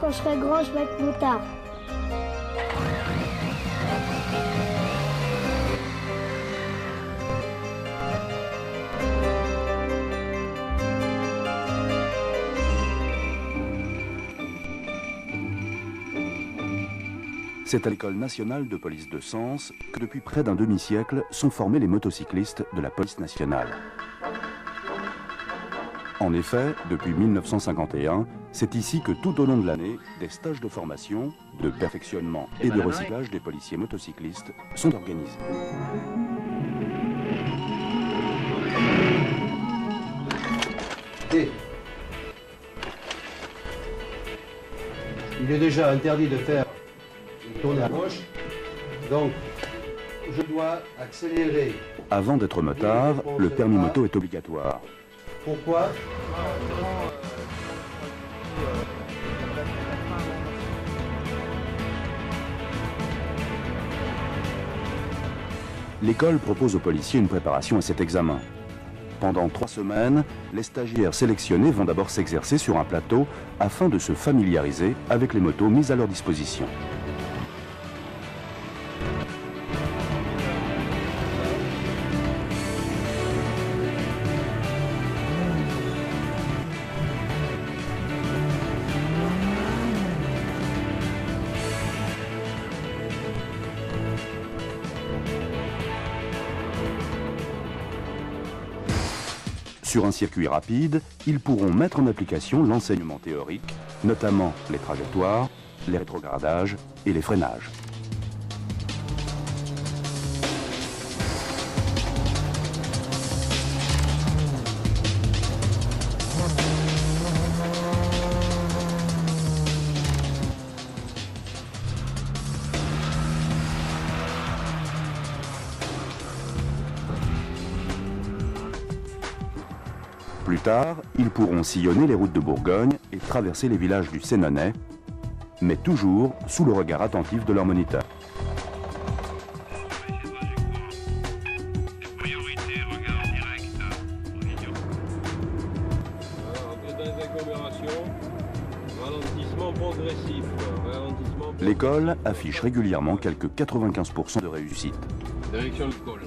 quand je serai grand, je vais être motard. C'est à l'École nationale de police de Sens que depuis près d'un demi-siècle sont formés les motocyclistes de la police nationale. En effet, depuis 1951, c'est ici que tout au long de l'année, des stages de formation, de perfectionnement et de recyclage des policiers motocyclistes sont organisés. Et il est déjà interdit de faire une tournée à gauche, donc je dois accélérer. Avant d'être motard, le permis moto est obligatoire. Pourquoi ? L'école propose aux policiers une préparation à cet examen. Pendant 3 semaines, les stagiaires sélectionnés vont d'abord s'exercer sur un plateau afin de se familiariser avec les motos mises à leur disposition. Sur un circuit rapide, ils pourront mettre en application l'enseignement théorique, notamment les trajectoires, les rétrogradages et les freinages. Plus tard, ils pourront sillonner les routes de Bourgogne et traverser les villages du Sénonais, mais toujours sous le regard attentif de leur moniteur. L'école affiche régulièrement quelques 95% de réussite. Direction de col.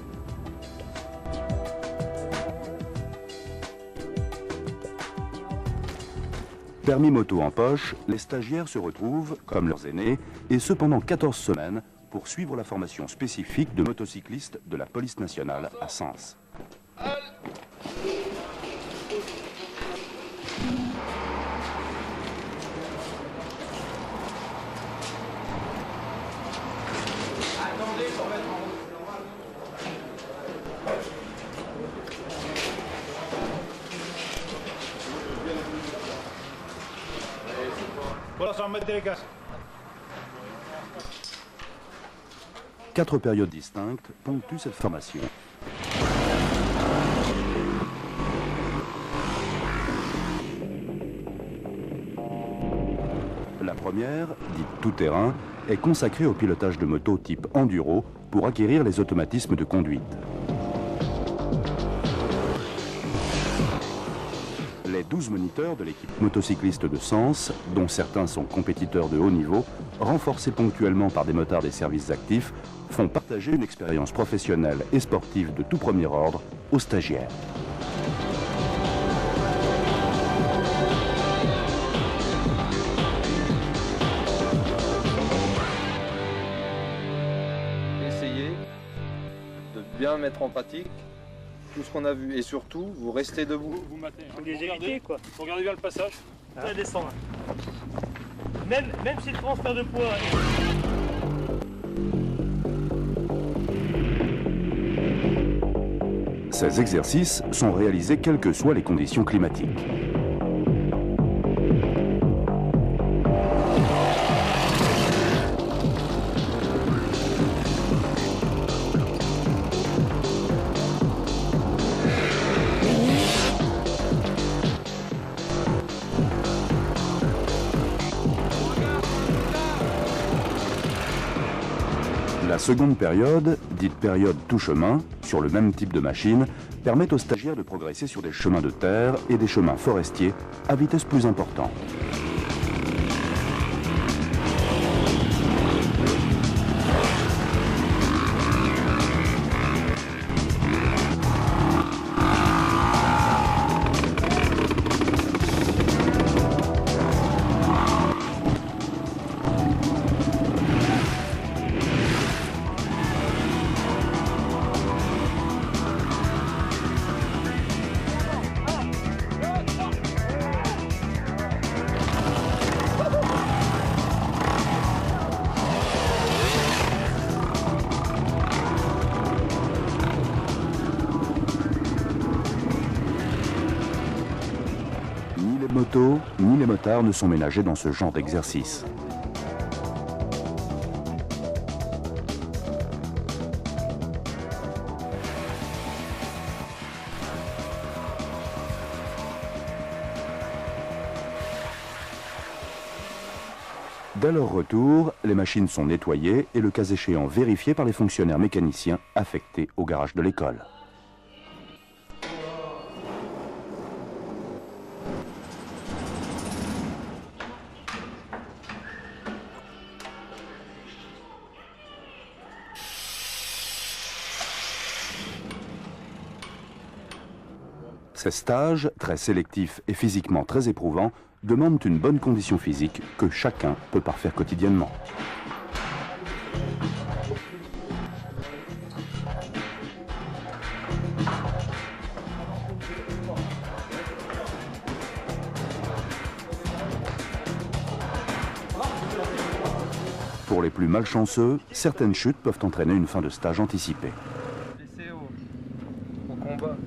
Permis moto en poche, les stagiaires se retrouvent, comme leurs aînés, et ce pendant 14 semaines, pour suivre la formation spécifique de motocyclistes de la police nationale à Sens. Voilà, ça va mettre les casques. 4 périodes distinctes ponctuent cette formation. La première, dite tout-terrain, est consacrée au pilotage de motos type enduro pour acquérir les automatismes de conduite. Les 12 moniteurs de l'équipe motocycliste de Sens, dont certains sont compétiteurs de haut niveau, renforcés ponctuellement par des motards des services actifs, font partager une expérience professionnelle et sportive de tout premier ordre aux stagiaires. Essayez de bien mettre en pratique tout ce qu'on a vu et surtout vous restez debout. Vous matez. Faut les éviter, quoi. Regardez bien le passage. Ça descend. Même si le transfert de poids. Ces exercices sont réalisés quelles que soient les conditions climatiques. La seconde période, dite période tout chemin, sur le même type de machine, permet aux stagiaires de progresser sur des chemins de terre et des chemins forestiers à vitesse plus importante. motos ni les motards ne sont ménagés dans ce genre d'exercice. Dès leur retour, les machines sont nettoyées et le cas échéant vérifiées par les fonctionnaires mécaniciens affectés au garage de l'école. Ces stages, très sélectifs et physiquement très éprouvants, demandent une bonne condition physique que chacun peut parfaire quotidiennement. Pour les plus malchanceux, certaines chutes peuvent entraîner une fin de stage anticipée. Les CO au combat.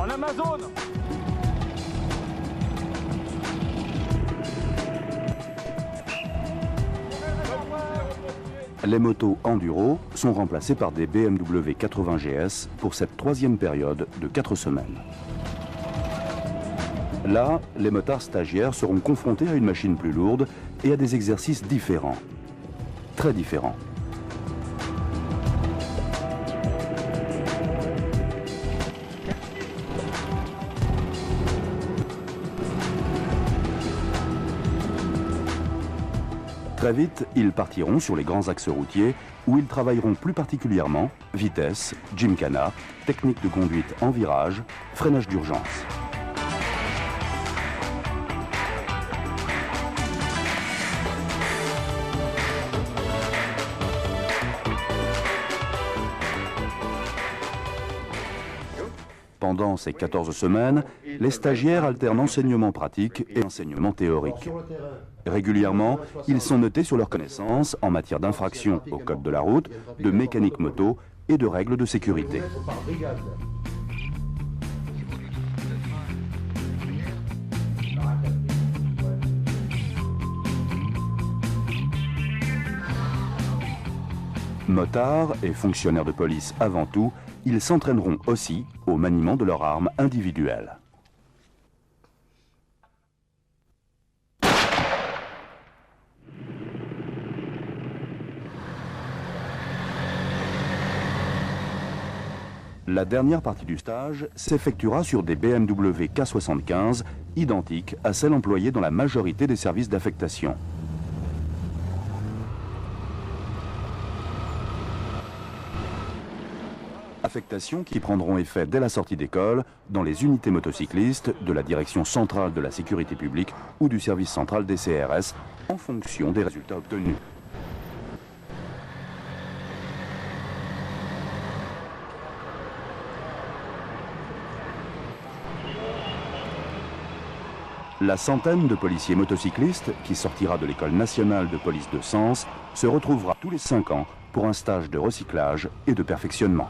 En Amazone. Les motos enduro sont remplacées par des BMW 80 GS pour cette troisième période de 4 semaines. Là, les motards stagiaires seront confrontés à une machine plus lourde et à des exercices différents. Très différents. Très vite, ils partiront sur les grands axes routiers où ils travailleront plus particulièrement vitesse, gymkhana, technique de conduite en virage, freinage d'urgence. Pendant ces 14 semaines, les stagiaires alternent enseignement pratique et enseignement théorique. Régulièrement, ils sont notés sur leurs connaissances en matière d'infraction au code de la route, de mécanique moto et de règles de sécurité. Motards et fonctionnaires de police avant tout, ils s'entraîneront aussi au maniement de leurs armes individuelles. La dernière partie du stage s'effectuera sur des BMW K75 identiques à celles employées dans la majorité des services d'affectation. Affectations qui prendront effet dès la sortie d'école dans les unités motocyclistes de la Direction centrale de la sécurité publique ou du service central des CRS en fonction des résultats obtenus. La centaine de policiers motocyclistes qui sortira de l'école nationale de police de Sens se retrouvera tous les 5 ans pour un stage de recyclage et de perfectionnement.